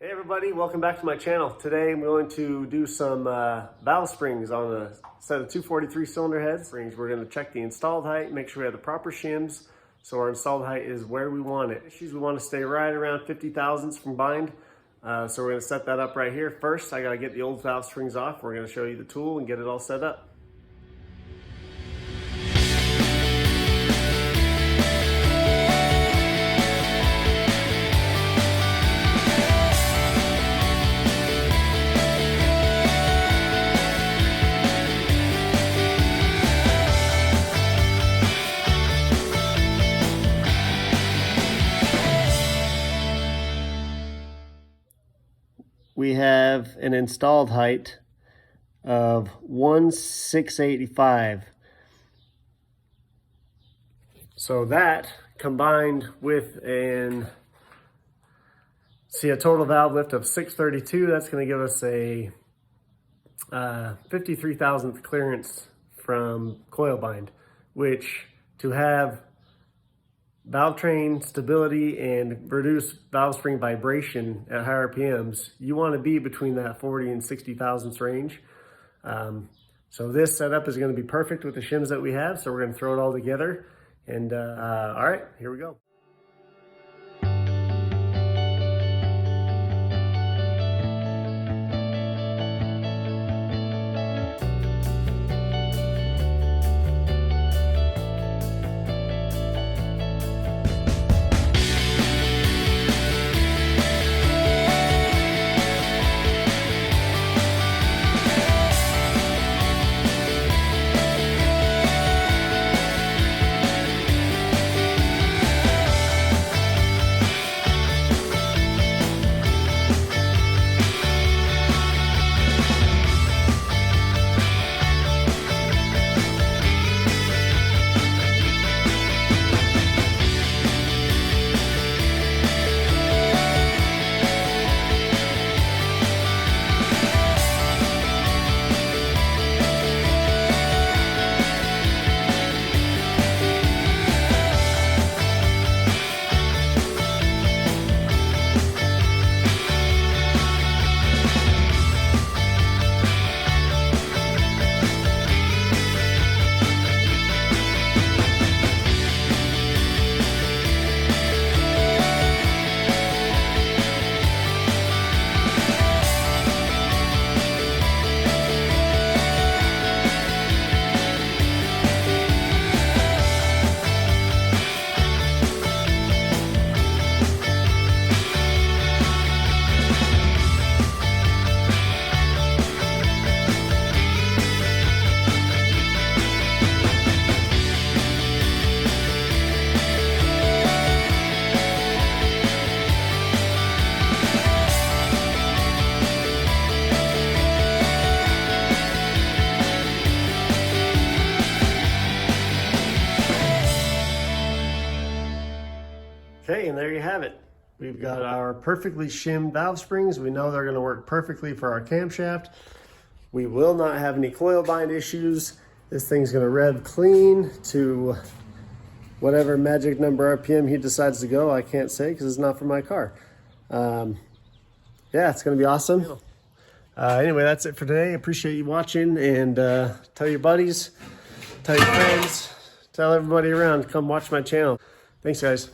Hey everybody, welcome back to my channel. Today I'm going to do some valve springs on a set of 243 cylinder head springs. We're going to check the installed height, make sure we have the proper shims so our installed height is where we want it. We want to stay right around 50 thousandths from bind. So we're going to set that up right here. First, I got to get the old valve springs off. We're going to show you the tool and get it all set up. We have an installed height of 1,685. So that combined with a total valve lift of 632, that's going to give us a 53 thousandth clearance from coil bind, which to have valve train stability and reduce valve spring vibration at higher RPMs, you want to be between that 40 and 60 thousandths range. So this setup is going to be perfect with the shims that we have. So we're going to throw it all together. And all right, here we go. Okay, and there you have it. We've got our perfectly shimmed valve springs. We know they're going to work perfectly for our camshaft. We will not have any coil bind issues. This thing's going to rev clean to whatever magic number RPM he decides to go. I can't say because it's not for my car. Yeah, it's going to be awesome. Anyway, that's it for today. Appreciate you watching, and tell your buddies, tell your friends, tell everybody around to come watch my channel. Thanks, guys.